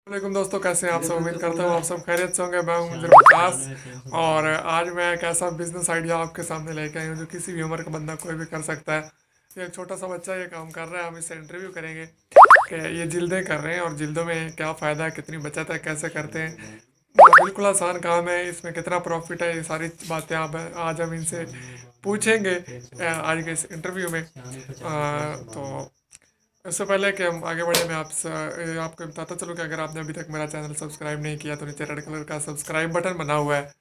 वालेकुम दोस्तों, कैसे हैं आप सब। उम्मीद करता हूँ आप सब खैरियत से होंगे। मैं हूं मुंजर विकास और आज मैं एक ऐसा बिजनेस आइडिया आपके सामने लेके आई हूँ जो किसी भी उम्र का बंदा कोई भी कर सकता है। तो एक छोटा सा बच्चा ये काम कर रहा है, हम इससे इंटरव्यू करेंगे कि ये जिल्दें कर रहे हैं और जिल्दों में क्या फ़ायदा है, कितनी बचत है, कैसे करते हैं। बिल्कुल आसान काम है, इसमें कितना प्रॉफिट है, ये सारी बातें आप आज हम इनसे पूछेंगे आज के इस इंटरव्यू में। तो इससे पहले कि हम आगे बढ़े, मैं आपको बताता चलूँ कि अगर आपने अभी तक मेरा चैनल सब्सक्राइब नहीं किया तो नीचे रेड कलर का सब्सक्राइब बटन बना हुआ है,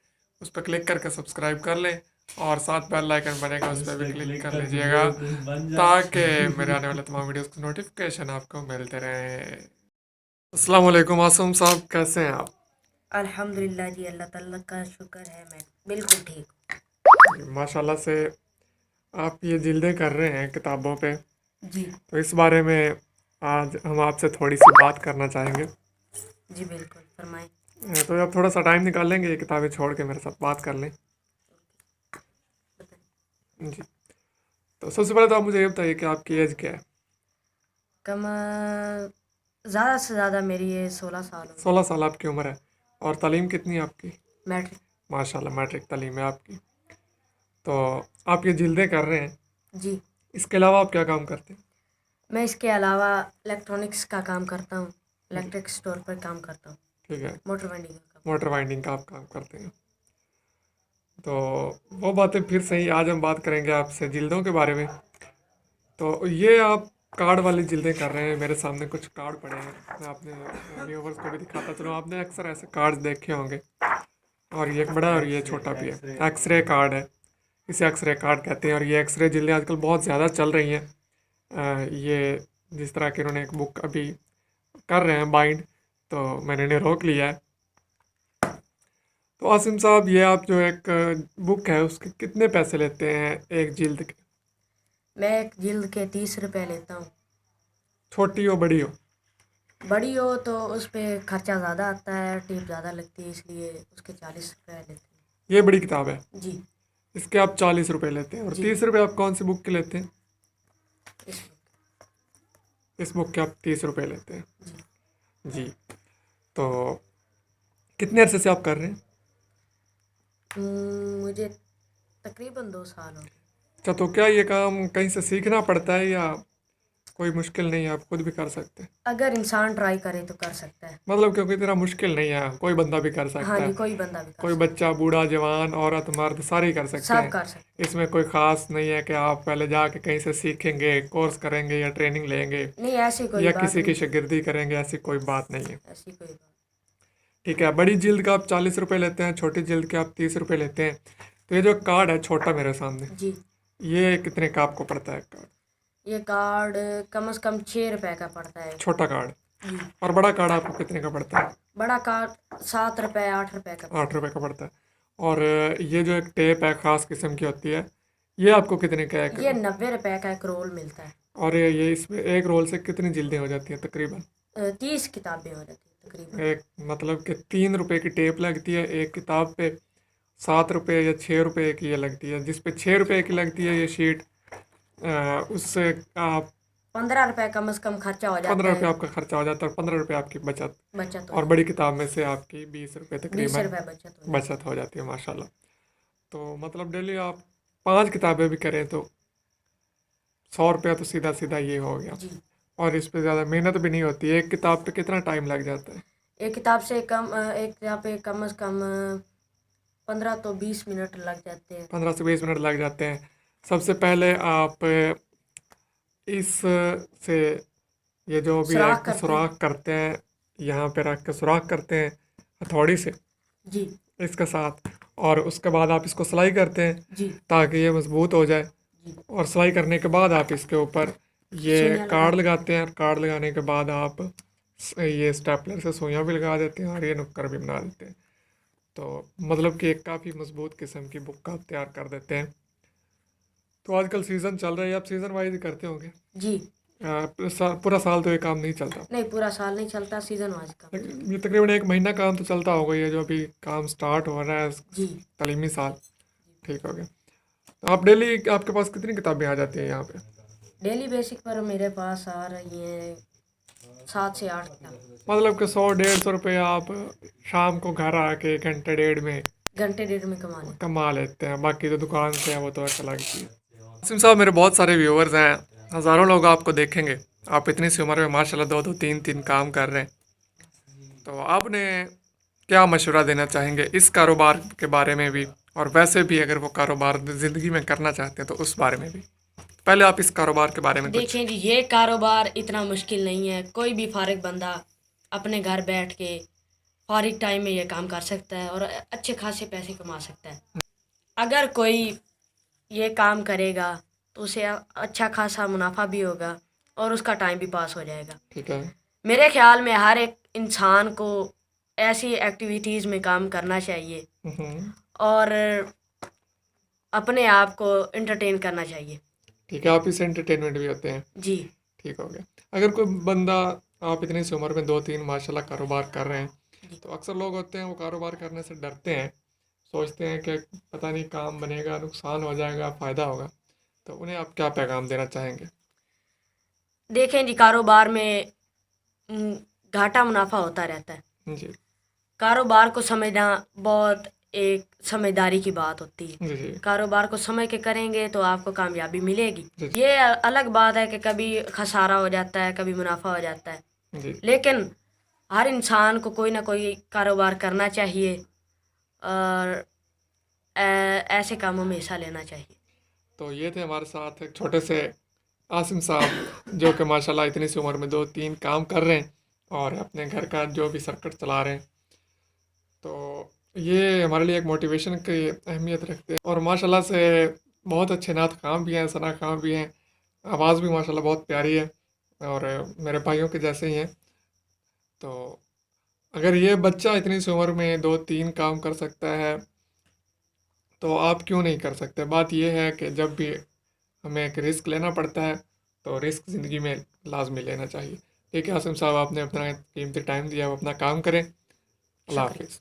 उस पर क्लिक करके सब्सक्राइब कर लें और साथ बेल आइकन बनेगा उस पर भी क्लिक कर लीजिएगा ताकि मेरे आने वाले तमाम वीडियोस की नोटिफिकेशन आपको मिलते रहें। अस्सलाम वालेकुम आसम साहब, कैसे हैं आप। अल्हम्दुलिल्लाह जी, अल्लाह ताला का शुक्र है, मैं बिल्कुल ठीक माशाल्लाह से आप ये जिल्दें कर रहे हैं किताबों पे, हूँ। जी तो इस बारे में आज हम आपसे थोड़ी सी बात करना चाहेंगे। जी बिल्कुल फरमाएं। तो आप थोड़ा सा टाइम निकाल लेंगे, ये किताबें छोड़ के मेरे साथ बात कर लें। जी। तो सबसे पहले तो आप मुझे ये बताइए कि आपकी एज क्या है। कम ज़्यादा से ज़्यादा मेरी ये 16 साल होगी। 16 साल आपकी उम्र है। और तालीम कितनी है आपकी। मैट्रिक। माशाल्लाह मैट्रिक तालीम है आपकी। तो आप ये जिल्दें कर रहे हैं, जी इसके अलावा आप क्या काम करते हैं। मैं इसके अलावा इलेक्ट्रॉनिक्स का काम करता हूँ, जी, इलेक्ट्रिक स्टोर पर काम करता हूँ, ठीक है। मोटर वेंडिंग का काम। मोटर वाइंडिंग का आप काम करते हैं। तो वो बातें फिर सही, आज हम बात करेंगे आपसे जिल्दों के बारे में। तो ये आप कार्ड वाली जिल्दें कर रहे हैं, मेरे सामने कुछ कार्ड पड़े हैं, मैं अपने व्यूवर्स को भी दिखाता चलूँ। आपने अक्सर ऐसे कार्ड्स देखे होंगे, और ये एक बड़ा और ये छोटा भी है। एक्सरे कार्ड है, इसे एक्सरे कार्ड कहते हैं। और ये एक्सरे जिल्दें आजकल बहुत ज़्यादा चल रही हैं। ये जिस तरह की इन्होंने एक बुक अभी कर रहे हैं बाइंड, तो मैंने इन्हें रोक लिया है। तो आसिम साहब, ये आप जो एक बुक है उसके कितने पैसे लेते हैं एक जिल्द के। मैं एक जिल्द के 30 रुपए लेता हूँ। छोटी हो बड़ी हो। बड़ी हो तो उस पर खर्चा ज़्यादा आता है, टेप ज़्यादा लगती है, इसलिए उसके 40 रुपए लेते ये बड़ी किताब है, हैं। जी इसके आप 40 रुपये लेते हैं। और जी 30 रुपये आप कौन सी बुक के लेते हैं। इस इस बुक के आप 30 रुपये लेते हैं। जी जी। तो कितने अरसे से आप कर रहे हैं। मुझे तकरीबन 2 साल हो गए। अच्छा, तो क्या ये काम कहीं से सीखना पड़ता है या कोई मुश्किल नहीं है, आप खुद भी कर सकते हैं। अगर इंसान ट्राई करे तो कर सकता है। मतलब क्योंकि इतना मुश्किल नहीं है, कोई बंदा भी कर हाँ सकता जी, है। कोई बंदा भी कर कोई सकता बच्चा, बूढ़ा, जवान, औरत, मर्द सारे ही कर है, सकते सब हैं। कर सकते हैं। इसमें कोई ख़ास नहीं है कि आप पहले जाके कहीं से सीखेंगे, कोर्स करेंगे या ट्रेनिंग लेंगे नहीं, ऐसी कोई या बात किसी की नहीं। शागिर्दी करेंगे, ऐसी कोई बात नहीं है। ऐसी कोई बात। ठीक है, बड़ी जिल्द का आप 40 रुपये लेते हैं, छोटी जिल्द के आप 30 रुपये लेते हैं। तो ये जो कार्ड है छोटा मेरे सामने, जी ये कितने का आपको पड़ता है कार्ड। ये कार्ड कम से कम 6 रुपए का पड़ता है। छोटा कार्ड। जी और बड़ा कार्ड आपको कितने का पड़ता है। बड़ा कार्ड 7 रुपए 8 रुपए का पड़ता 8 रुपये का पड़ता है। और ये जो एक टेप है ख़ास किस्म की होती है, ये आपको कितने का है। है। ये 90 रुपए का एक रोल मिलता है। और ये इसमें एक रोल से कितनी जिल्दें हो जाती हैं तकरीबन। 30 किताबें हो जाती है तकरीबन। एक मतलब कि 3 रुपए की टेप लगती है एक किताब पे। 7 रुपये या 6 रुपये की ये लगती है, जिस पे 6 रुपये की लगती है ये शीट, उससे आप 15 रुपए कम से कम खर्चा हो पंद्रह जाता रुपये है। आपका खर्चा हो जाता है और 15 रुपये आपकी बचत। बचत हो और जाती बड़ी किताब में से आपकी 20 रुपये है। 20 रुपए तकरीबन बचत हो जाती बचत हो जाती है माशाल्लाह। तो मतलब डेली आप 5 किताबें भी करें तो 100 रुपया तो सीधा सीधा ये हो गया। है। जी और इस पे ज़्यादा मेहनत भी नहीं होती। एक किताब पे कितना टाइम लग जाता है। एक किताब से कम एक किताब पे कम से कम 15 तो 20 मिनट लग जाते हैं। 15 से 20 मिनट लग जाते हैं। सबसे पहले आप इस से ये जो भी है सुराख करते हैं। सुराख करते हैं, यहाँ पे रख के सुराख करते हैं हथौड़ी से जी इसके साथ। और उसके बाद आप इसको सिलाई करते हैं जी ताकि ये मजबूत हो जाए। जी और सिलाई करने के बाद आप इसके ऊपर ये सुइयां कार्ड लगाते लगाते हैं। और कार्ड लगाने के बाद आप ये स्टेपलर से सुइयाँ भी लगा देते हैं और ये नुक्कर भी बना देते हैं। तो मतलब कि एक काफ़ी मजबूत किस्म की बुक आप तैयार कर देते हैं। तो आजकल सीज़न चल रहा है, आप सीज़न वाइज ही करते होंगे। हैं। जी पूरा साल तो ये काम नहीं चलता। नहीं, पूरा साल नहीं चलता, सीजन वाइज काम चलता ये तकरीबन एक महीना काम तो चलता होगा, ये जो अभी काम स्टार्ट हो रहा है है। जी तालीमी साल। ठीक हो गया। तो आप डेली आपके पास कितनी किताबें आ जाती हैं यहाँ पे। डेली बेसिक पर मेरे पास आ रही हैं 7 से 8 तक। मतलब कि 100-150 रुपये आप शाम को घर आके घंटे डेढ़ में घंटे डेढ़ में कमा लेते। कमा लेते हैं। बाकी जो दुकान से है वो तो एक अलग चीज़। आसिम साहब, मेरे बहुत सारे व्यूअर्स हैं, हज़ारों लोग आपको देखेंगे, आप इतनी सी उम्र में माशाल्लाह 2-2 3-3 काम कर रहे हैं, तो आपने क्या मशवरा देना चाहेंगे इस कारोबार के बारे में भी, और वैसे भी अगर वो कारोबार ज़िंदगी में करना चाहते हैं तो उस बारे में भी? पहले आप इस कारोबार के बारे में कुछ। देखें जी, ये कारोबार इतना मुश्किल नहीं है। कोई भी फारिग बंदा अपने घर बैठ के फारिग टाइम में ये काम कर सकता है और अच्छे खासे पैसे कमा सकता है। अगर कोई ये काम करेगा तो उसे अच्छा खासा मुनाफा भी होगा और उसका टाइम भी पास हो जाएगा। ठीक है। मेरे ख्याल में हर एक इंसान को ऐसी एक्टिविटीज़ में काम करना चाहिए हम्म, और अपने आप को एंटरटेन करना चाहिए। ठीक है, आप इस एंटरटेनमेंट भी होते हैं। जी। ठीक हो गया। अगर कोई बंदा, आप इतनी सी उम्र में 2-3 माशाल्लाह कारोबार कर रहे हैं, तो अक्सर लोग होते हैं वो कारोबार करने से डरते हैं, सोचते हैं कि पता नहीं काम बनेगा, नुकसान हो जाएगा, फ़ायदा होगा, तो उन्हें आप क्या पैगाम देना चाहेंगे? देखें जी, कारोबार में उम, घाटा मुनाफा होता रहता है। जी कारोबार को समझना बहुत एक समझदारी की बात होती है। जी जी कारोबार को समझ के करेंगे तो आपको कामयाबी मिलेगी। जी ये अलग बात है कि कभी खसारा हो जाता है, कभी मुनाफा हो जाता है, जी। लेकिन हर इंसान को कोई ना कोई कारोबार करना चाहिए और ऐसे कामों में हिस्सा लेना चाहिए। तो ये थे हमारे साथ एक छोटे से आसिम साहब, जो कि माशाल्लाह इतनी सी उम्र में 2-3 काम कर रहे हैं और अपने घर का जो भी सर्कट चला रहे हैं। तो ये हमारे लिए एक मोटिवेशन की अहमियत रखते हैं, और माशाल्लाह से बहुत अच्छे नात खां भी हैं, सना खां भी हैं, आवाज़ भी माशाल्लाह बहुत प्यारी है, और मेरे भाइयों के जैसे ही हैं। तो अगर ये बच्चा इतनी सी उम्र में 2-3 काम कर सकता है, तो आप क्यों नहीं कर सकते? बात ये है कि जब भी हमें एक रिस्क लेना पड़ता है, तो रिस्क ज़िंदगी में लाजमी लेना चाहिए। ठीक है आसिम साहब, आपने अपना कीमती टाइम दिया, आप अपना काम करें। अल्लाह शुक्रिया। हाफिज़।